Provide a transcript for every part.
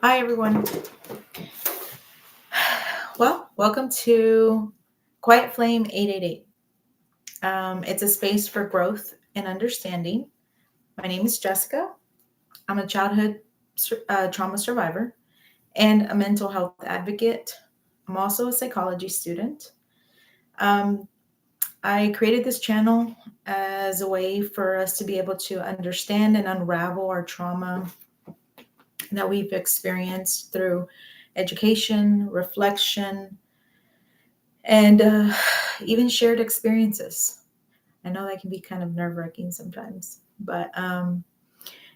Hi, everyone. Well, welcome to Quiet Flame 888. It's a space for growth and understanding. My name is Jessica. I'm a childhood trauma survivor and a mental health advocate. I'm also a psychology student. Um, I created this channel as a way for us to be able to understand and unravel our trauma that we've experienced through education, reflection, and even shared experiences. I know that can be kind of nerve-wracking sometimes, but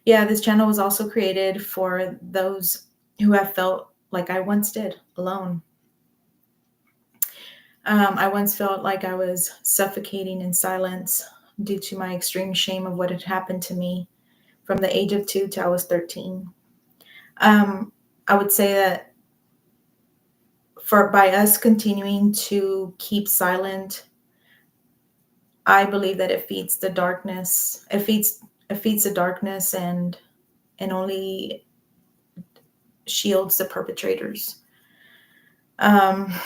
yeah, this channel was also created for those who have felt like I once did, alone. I once felt like I was suffocating in silence due to my extreme shame of what had happened to me from the age of 2 till I was 13. I would say that by us continuing to keep silent, I believe that it feeds the darkness. It feeds the darkness and only shields the perpetrators. It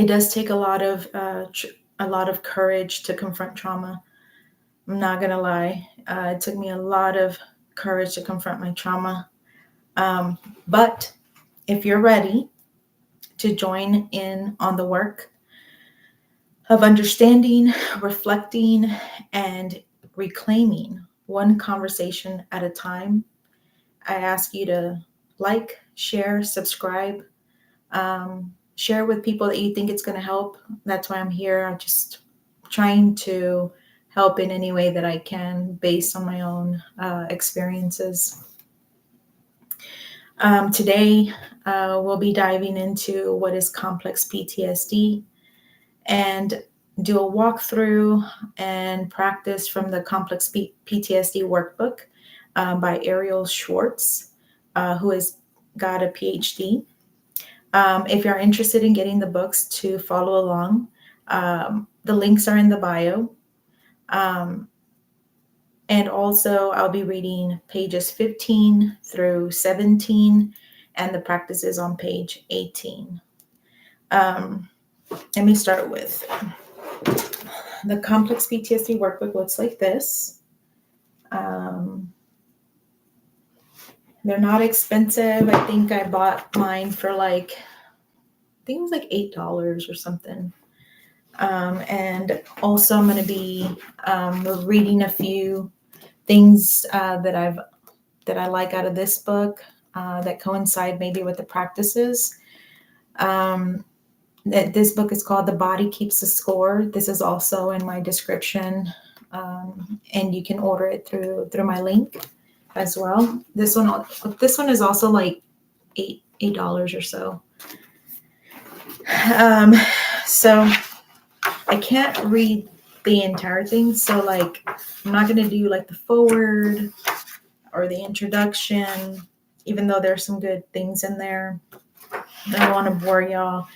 does take a lot of courage to confront trauma. I'm not gonna lie. It took me a lot of courage to confront my trauma. But if you're ready to join in on the work of understanding, reflecting, and reclaiming one conversation at a time, I ask you to like, share, subscribe, share with people that you think it's going to help. That's why I'm here. I'm just trying to help in any way that I can based on my own experiences. Today, we'll be diving into what is complex PTSD and do a walkthrough and practice from the complex PTSD workbook by Arielle Schwartz, who has got a PhD. If you're interested in getting the books to follow along, the links are in the bio. And also, I'll be reading pages 15 through 17, and the practice is on page 18. Let me start with the complex PTSD workbook. Looks like this. They're not expensive. I think I bought mine for I think it was like $8 or something. And also I'm going to be reading a few things that I like out of this book that coincide maybe with the practices. This book is called The Body Keeps the Score. This is also in my description, and you can order it through my link as well. This one is also like $8 or so. So I can't read the entire thing, so I'm not going to do the forward or the introduction, even though there's some good things in there. I don't want to bore y'all,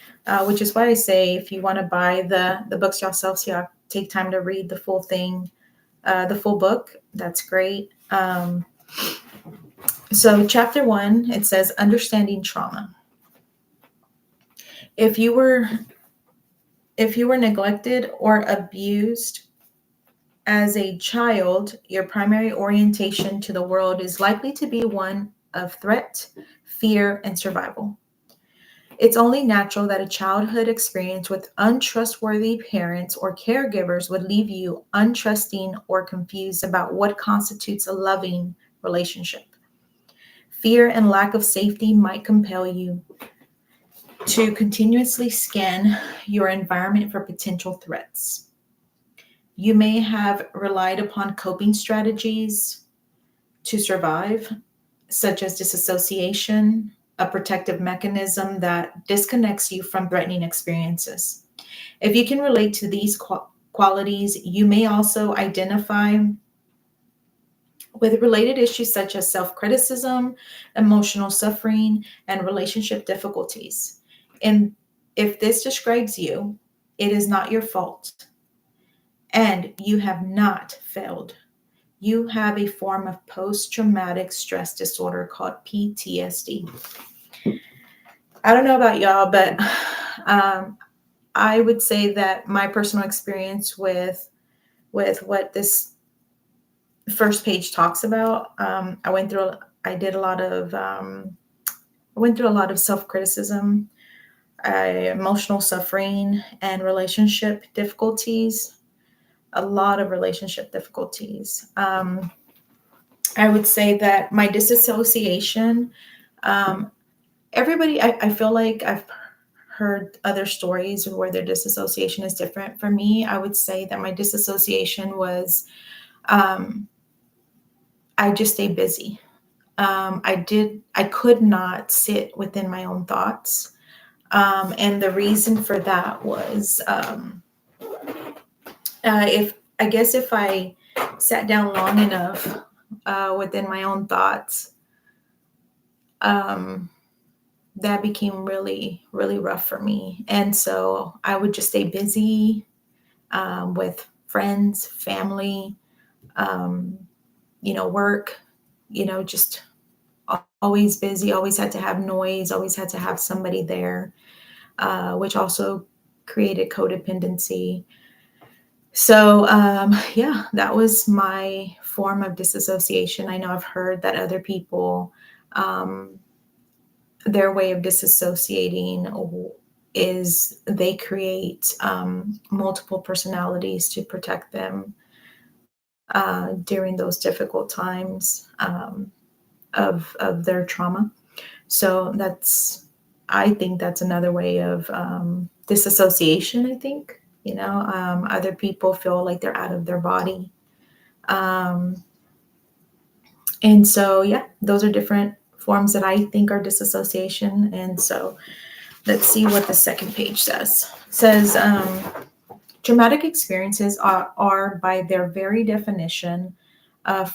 which is why I say if you want to buy the books yourself, so you take time to read the full thing, the full book, that's great. So chapter 1, it says understanding trauma. If you were neglected or abused as a child, your primary orientation to the world is likely to be one of threat, fear, and survival. It's only natural that a childhood experience with untrustworthy parents or caregivers would leave you untrusting or confused about what constitutes a loving relationship. Fear and lack of safety might compel you to continuously scan your environment for potential threats. You may have relied upon coping strategies to survive, such as disassociation, a protective mechanism that disconnects you from threatening experiences. If you can relate to these qualities, you may also identify with related issues such as self-criticism, emotional suffering, and relationship difficulties. And if this describes you, it is not your fault, and you have not failed. you have a form of post-traumatic stress disorder called PTSD. I don't know about y'all, but I would say that my personal experience with what this first page talks about, I went through a lot of self-criticism, emotional suffering, and relationship difficulties. A lot of relationship difficulties. I would say that my disassociation, I feel like I've heard other stories where their disassociation is different. For me, I would say that my disassociation was, I just stayed busy. I could not sit within my own thoughts. And the reason for that was, if I sat down long enough within my own thoughts, that became really, really rough for me. And so I would just stay busy with friends, family, work, just always busy, always had to have noise, always had to have somebody there, which also created codependency. So, that was my form of disassociation. I know I've heard that other people, their way of disassociating is they create multiple personalities to protect them during those difficult times of their trauma. So I think that's another way of disassociation. I think, other people feel like they're out of their body. And so, yeah, those are different forms that I think are disassociation. And so let's see what the second page says. It says, traumatic experiences are by their very definition,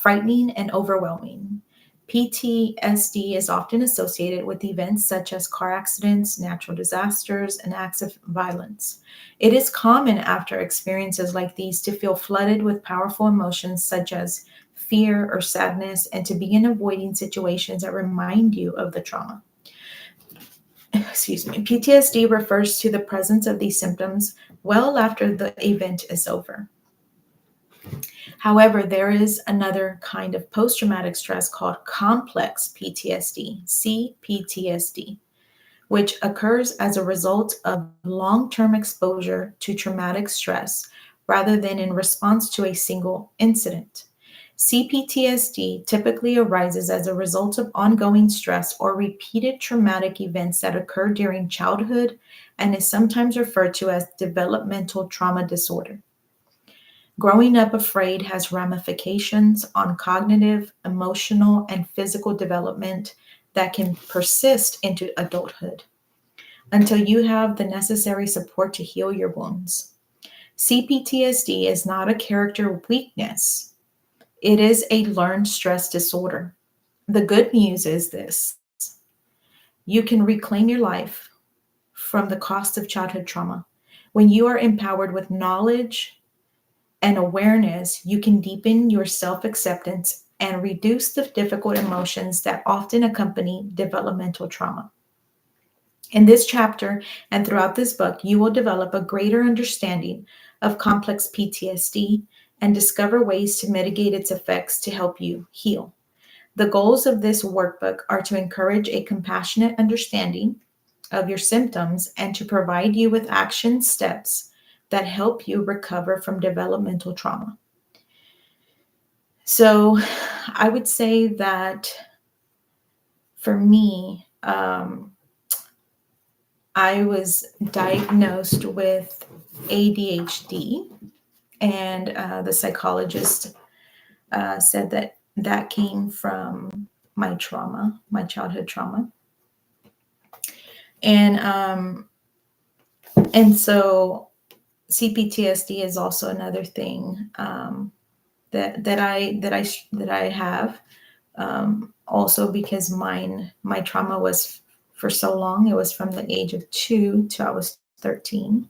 frightening and overwhelming. PTSD is often associated with events such as car accidents, natural disasters, and acts of violence. It is common after experiences like these to feel flooded with powerful emotions such as fear or sadness, and to begin avoiding situations that remind you of the trauma. Excuse me. PTSD refers to the presence of these symptoms well after the event is over. However, there is another kind of post-traumatic stress called complex PTSD, CPTSD, which occurs as a result of long-term exposure to traumatic stress rather than in response to a single incident. CPTSD typically arises as a result of ongoing stress or repeated traumatic events that occur during childhood and is sometimes referred to as developmental trauma disorder. Growing up afraid has ramifications on cognitive, emotional, and physical development that can persist into adulthood until you have the necessary support to heal your wounds. CPTSD is not a character weakness. It is a learned stress disorder. The good news is this: you can reclaim your life from the cost of childhood trauma. When you are empowered with knowledge and awareness, you can deepen your self-acceptance and reduce the difficult emotions that often accompany developmental trauma. In this chapter and throughout this book, you will develop a greater understanding of complex PTSD and discover ways to mitigate its effects to help you heal. The goals of this workbook are to encourage a compassionate understanding of your symptoms and to provide you with action steps that help you recover from developmental trauma. So I would say that for me, I was diagnosed with ADHD, and the psychologist said that came from my trauma, my childhood trauma, and so CPTSD is also another thing that I have. Also because my trauma was for so long. It was from the age of 2 till I was 13.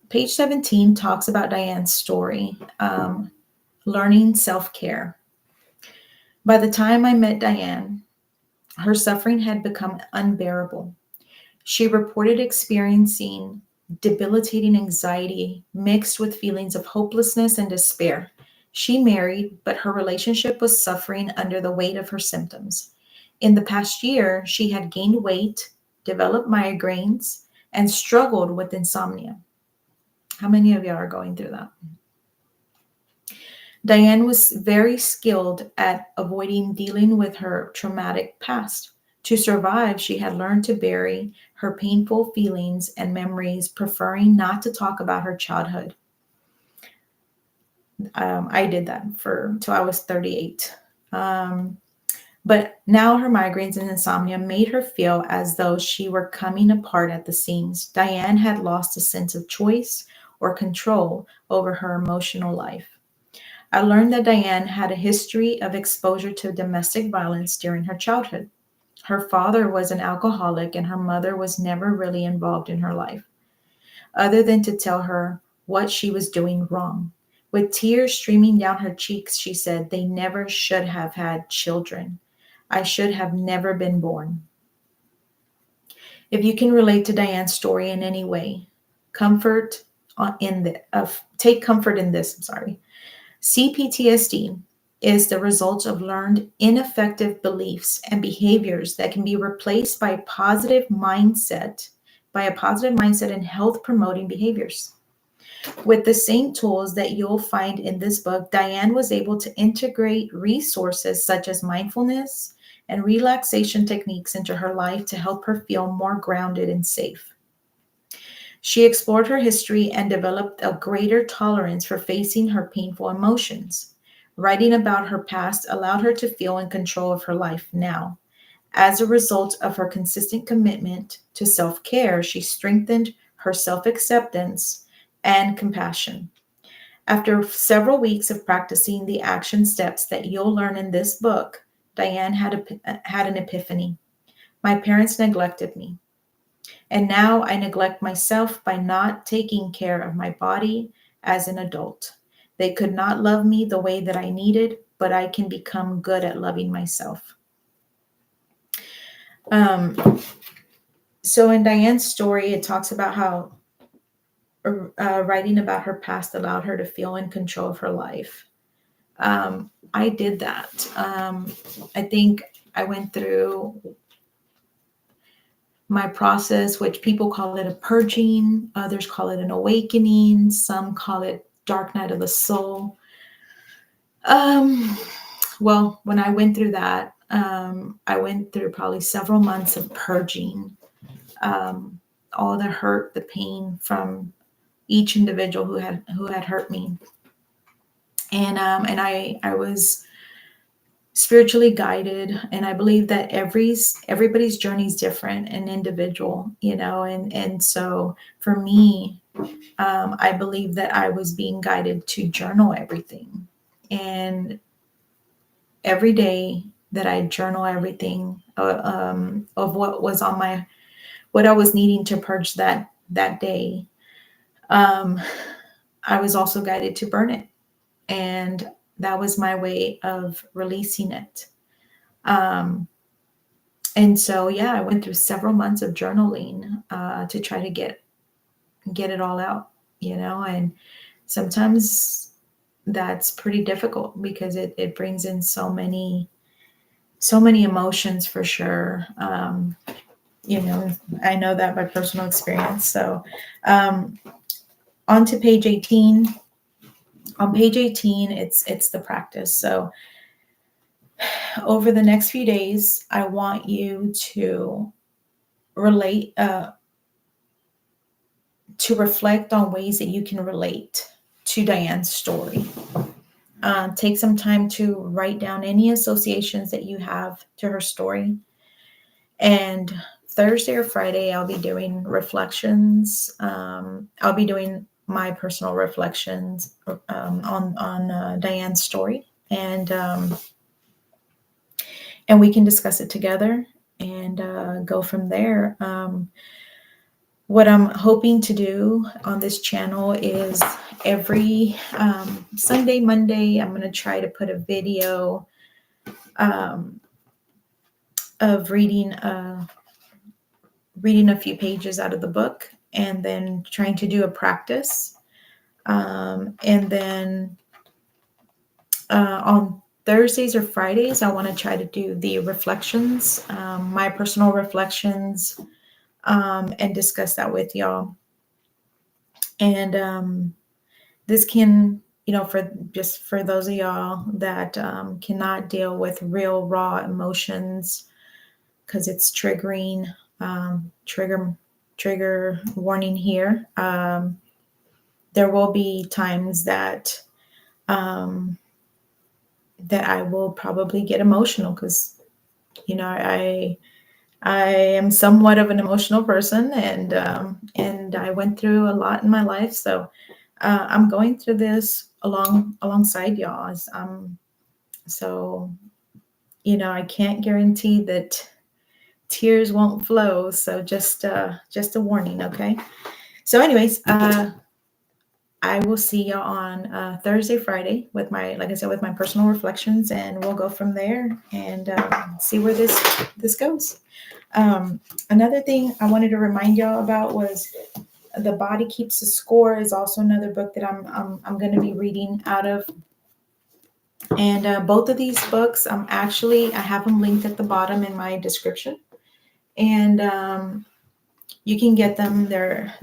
Page 17 talks about Diane's story, learning self-care. By the time I met Diane, her suffering had become unbearable. She reported experiencing debilitating anxiety mixed with feelings of hopelessness and despair. She married, but her relationship was suffering under the weight of her symptoms. In the past year, she had gained weight, developed migraines, and struggled with insomnia. How many of y'all are going through that? Diane was very skilled at avoiding dealing with her traumatic past. To survive, she had learned to bury her painful feelings and memories, preferring not to talk about her childhood. I did that till I was 38. But now her migraines and insomnia made her feel as though she were coming apart at the seams. Diane had lost a sense of choice or control over her emotional life. I learned that Diane had a history of exposure to domestic violence during her childhood. Her father was an alcoholic and her mother was never really involved in her life, other than to tell her what she was doing wrong. With tears streaming down her cheeks, she said, "They never should have had children. I should have never been born." If you can relate to Diane's story in any way, take comfort in this. CPTSD is the result of learned ineffective beliefs and behaviors that can be replaced by a positive mindset and health promoting behaviors. With the same tools that you'll find in this book, Diane was able to integrate resources such as mindfulness and relaxation techniques into her life to help her feel more grounded and safe. She explored her history and developed a greater tolerance for facing her painful emotions. Writing about her past allowed her to feel in control of her life now. As a result of her consistent commitment to self-care, she strengthened her self-acceptance and compassion. After several weeks of practicing the action steps that you'll learn in this book, Diane had an epiphany. My parents neglected me. And now I neglect myself by not taking care of my body as an adult. They could not love me the way that I needed, but I can become good at loving myself. So in Diane's story, it talks about how writing about her past allowed her to feel in control of her life. I did that. I think I went through my process, which people call it a purging, others call it an awakening, some call it dark night of the soul. Well, when I went through that, I went through probably several months of purging all the hurt, the pain from each individual who had hurt me, and I was spiritually guided, and I believe that everybody's journey is different and individual, and so for me, I believe that I was being guided to journal everything, and every day that I journal everything of what was what I was needing to purge that day, I was also guided to burn it, and that was my way of releasing it. And so, yeah, I went through several months of journaling to try to get it all out, and sometimes that's pretty difficult because it brings in so many emotions for sure. I know that by personal experience. So on to page 18. On page 18, it's the practice. So over the next few days, I want you to reflect on ways that you can relate to Diane's story. Take some time to write down any associations that you have to her story. And Thursday or Friday, I'll be doing reflections. I'll be doing my personal reflections on Diane's story, and we can discuss it together and go from there. What I'm hoping to do on this channel is every Sunday, Monday, I'm going to try to put a video of reading a few pages out of the book, and then trying to do a practice. And then on Thursdays or Fridays, I want to try to do the reflections, my personal reflections, and discuss that with y'all. And this can, for those of y'all that cannot deal with real raw emotions, because it's triggering, trigger warning here. There will be times that that I will probably get emotional, because I am somewhat of an emotional person, and I went through a lot in my life, so I'm going through this alongside y'all. So I can't guarantee that tears won't flow. So just a warning, okay? So, anyways, I will see y'all on Thursday, Friday with like I said, with my personal reflections, and we'll go from there and see where this goes. Another thing I wanted to remind y'all about was The Body Keeps the Score is also another book that I'm going to be reading out of. And both of these books, I have them linked at the bottom in my description, and you can get them. They're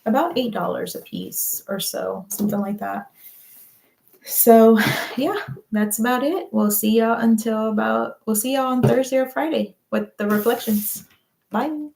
about $8 a piece or so, something like that. So yeah, that's about it. We'll see y'all on Thursday or Friday with the reflections. Bye.